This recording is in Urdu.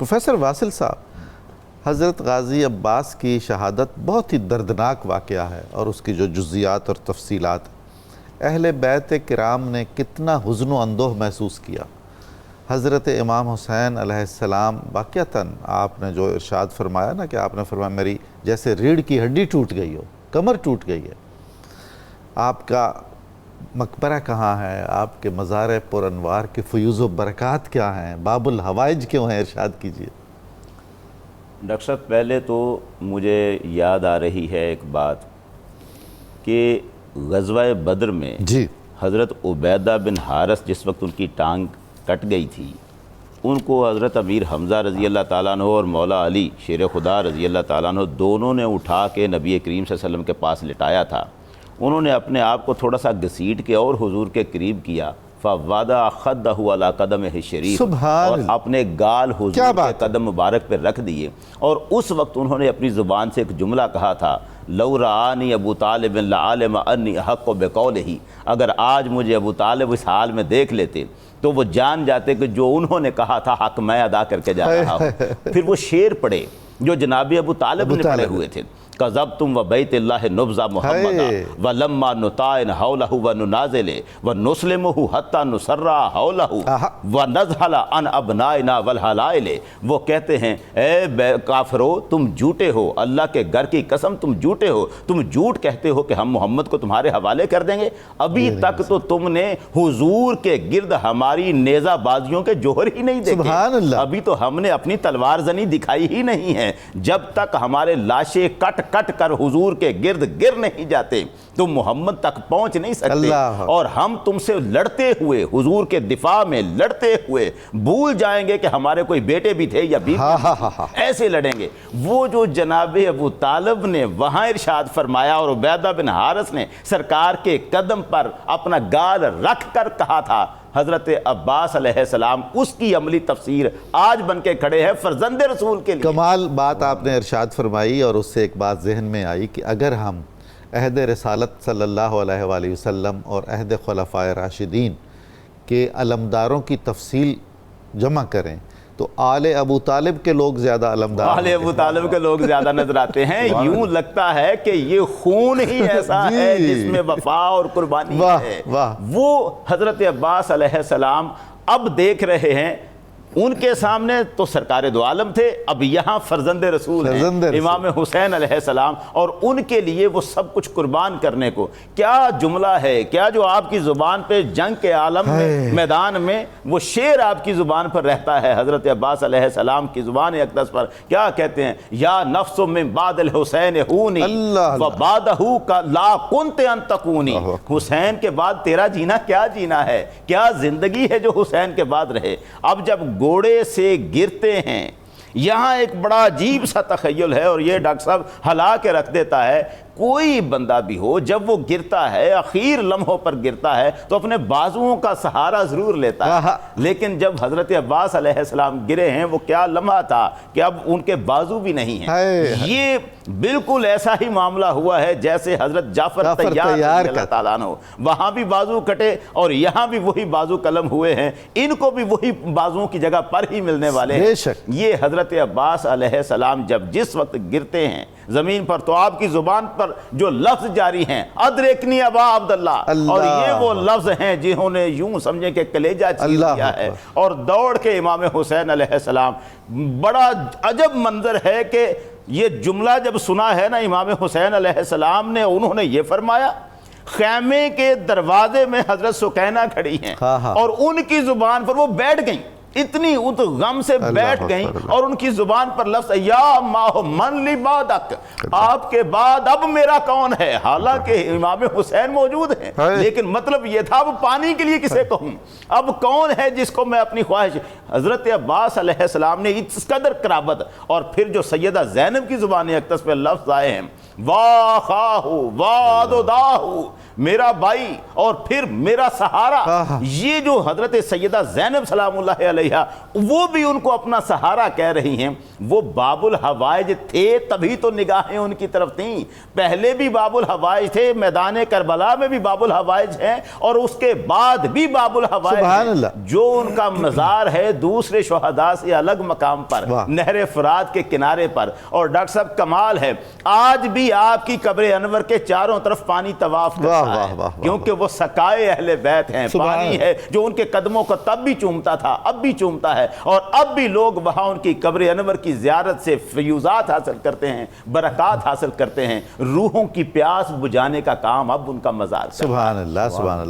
پروفیسر واصل صاحب، حضرت غازی عباس کی شہادت بہت ہی دردناک واقعہ ہے اور اس کی جو جزیات اور تفصیلات، اہل بیت کرام نے کتنا حزن و اندوہ محسوس کیا۔ حضرت امام حسین علیہ السلام واقعتاً آپ نے جو ارشاد فرمایا نا کہ آپ نے فرمایا میری جیسے ریڑھ کی ہڈی ٹوٹ گئی ہو، کمر ٹوٹ گئی ہے۔ آپ کا مقبرہ کہاں ہے؟ آپ کے مزار پر انوار کے فیوز و برکات کیا ہیں؟ باب الحوائج کیوں ہیں؟ ارشاد کیجئے۔ ڈاکٹر صاحب، پہلے تو مجھے یاد آ رہی ہے ایک بات کہ غزوہ بدر میں حضرت عبیدہ بن حارث جس وقت ان کی ٹانگ کٹ گئی تھی، ان کو حضرت امیر حمزہ رضی اللہ تعالیٰ عنہ اور مولا علی شیر خدا رضی اللہ تعالیٰ عنہ دونوں نے اٹھا کے نبی کریم صلی اللہ علیہ وسلم کے پاس لٹایا تھا۔ انہوں نے اپنے آپ کو تھوڑا سا گھسیٹ کے اور حضور کے قریب کیا، فَوَضَعَ خَدَّهُ عَلَىٰ قَدَمِهِ الشَّرِيفِ، اور اپنے گال حضور کے قدم مبارک پہ رکھ دیے، اور اس وقت انہوں نے اپنی زبان سے ایک جملہ کہا تھا، لَوْ رَآنِي أَبُو طالب لَعَلِمَ أَنِّي أَحَقُّ بِقَوْلِهِ، اگر آج مجھے ابو طالب اس حال میں دیکھ لیتے تو وہ جان جاتے کہ جو انہوں نے کہا تھا حق میں ادا کر کے جا رہا ہوں۔ پھر وہ شعر پڑھے جو جناب ابو طالب نے پڑھے ہوئے تھے، کذبتم و بیت اللہ نبذ محمد ولما نطائن حولہ وننازل ونسلمہ حتی نسرع حولہ ونزحل عن ابنائنا والحلائل۔ وہ کہتے ہیں اے کافرو، تم جھوٹے ہو، اللہ کے گھر کی قسم تم جھوٹے ہو، تم جھوٹ کہتے ہو کہ ہم محمد کو تمہارے حوالے کر دیں گے۔ ابھی تک تو تم نے حضور کے گرد ہماری نیزہ بازیوں کے جوہر ہی نہیں دیکھے، ابھی تو ہم نے اپنی تلوار زنی دکھائی ہی نہیں ہے۔ جب تک ہمارے لاشیں کٹ کر حضور کے گرد گر نہیں جاتے تم محمد تک پہنچ نہیں سکتے، اور ہم تم سے لڑتے ہوئے، حضور کے دفاع میں لڑتے ہوئے بھول جائیں گے کہ ہمارے کوئی بیٹے بھی تھے یا بیوی، ایسے لڑیں گے۔ وہ جو جناب ابو طالب نے وہاں ارشاد فرمایا اور عبیدہ بن حارث نے سرکار کے قدم پر اپنا گال رکھ کر کہا تھا، حضرت عباس علیہ السلام اس کی عملی تفسیر آج بن کے کھڑے ہیں فرزند رسول کے لیے۔ کمال بات آپ نے ارشاد فرمائی، اور اس سے ایک بات ذہن میں آئی کہ اگر ہم عہد رسالت صلی اللہ علیہ وآلہ وسلم اور عہد خلفائے راشدین کے علمداروں کی تفصیل جمع کریں تو آل ابو طالب کے لوگ زیادہ علمدار، آل ابو طالب کے لوگ زیادہ نظر آتے ہیں۔ یوں لگتا ہے کہ یہ خون ہی ایسا ہے جس میں وفا اور قربانی ہے۔ وہ حضرت عباس علیہ السلام اب دیکھ رہے ہیں، ان کے سامنے تو سرکار دو عالم تھے، اب یہاں فرزند رسول ہیں امام حسین علیہ السلام، اور ان کے لیے وہ سب کچھ قربان کرنے کو، کیا جملہ ہے، کیا جو آپ کی زبان پہ جنگ کے عالم میں میدان میں وہ شعر آپ کی زبان پر رہتا ہے، حضرت عباس علیہ السلام کی زبان اقدس پر کیا کہتے ہیں، یا نفس من بعد الحسین ہونی وبعدہ لا کنت ان تکونی، حسین کے بعد تیرا جینا کیا جینا ہے، کیا زندگی ہے جو حسین کے بعد رہے۔ اب جب گھوڑے سے گرتے ہیں، یہاں ایک بڑا عجیب سا تخیل ہے، اور یہ ڈاکٹر صاحب ہلا کے رکھ دیتا ہے۔ کوئی بندہ بھی ہو جب وہ گرتا ہے، اخیر لمحوں پر گرتا ہے تو اپنے بازوؤں کا سہارا ضرور لیتا ہے، لیکن جب حضرت عباس علیہ السلام گرے ہیں وہ کیا لمحہ تھا کہ اب ان کے بازو بھی نہیں ہیں۔ یہ بالکل ایسا ہی معاملہ ہوا ہے جیسے حضرت جعفر طیار اللہ تعالیٰ عنہ، وہاں بھی بازو کٹے اور یہاں بھی وہی بازو قلم ہوئے ہیں، ان کو بھی وہی بازوؤں کی جگہ پر ہی ملنے والے ہیں۔ یہ حضرت عباس علیہ السلام جب جس وقت گرتے ہیں زمین پر تو آپ کی زبان پر جو لفظ جاری ہیں، ادرکنی ابا عبداللہ، اور یہ وہ لفظ ہیں جنہوں نے یوں سمجھے کہ کلیجہ چیر دیا ہے، اور دوڑ کے امام حسین علیہ السلام، بڑا عجب منظر ہے کہ یہ جملہ جب سنا ہے نا امام حسین علیہ السلام نے، انہوں نے یہ فرمایا، خیمے کے دروازے میں حضرت سکینہ کھڑی ہیں اور ان کی زبان پر وہ بیٹھ گئیں، اتنی غم سے بیٹھ گئیں، اور ان کی زبان پر لفظ یا ماہ من لی بعدک، آپ کے بعد اب میرا کون ہے، حالانکہ امام حسین موجود ہیں، لیکن مطلب یہ تھا اب پانی کے لیے کسے کہوں، اب کون ہے جس کو میں اپنی خواہش۔ حضرت عباس علیہ السلام نے اس قدر قرابت، اور پھر جو سیدہ زینب کی زبان اقدس پہ لفظ آئے ہیں، واخاہ وادداہ میرا بھائی اور پھر میرا سہارا، یہ جو حضرت سیدہ زینب سلام اللہ علیہا وہ بھی ان کو اپنا سہارا کہہ رہی ہیں، وہ باب الحوائج تھے تبھی تو نگاہیں ان کی طرف تھیں، پہلے بھی باب الحوائج تھے، میدان کربلا میں بھی باب الحوائج ہیں اور اس کے بعد بھی باب الحوائج ہیں۔ جو ان کا مزار ہے دوسرے شہداء سے الگ مقام پر، نہر فرات کے کنارے پر، اور ڈاکٹر صاحب کمال ہے آج بھی آپ کی قبر انور کے چاروں طرف پانی طواف کرتا ہے، کیونکہ وہ سقائے اہل بیت ہیں، پانی ہے جو ان کے قدموں کو تب بھی چومتا تھا اب بھی چومتا ہے، اور اب بھی لوگ وہاں ان کی قبر انور کی زیارت سے فیوزات حاصل کرتے ہیں، برکات حاصل کرتے ہیں، روحوں کی پیاس بجھانے کا کام اب ان کا مزار۔ سبحان اللہ، سبحان اللہ۔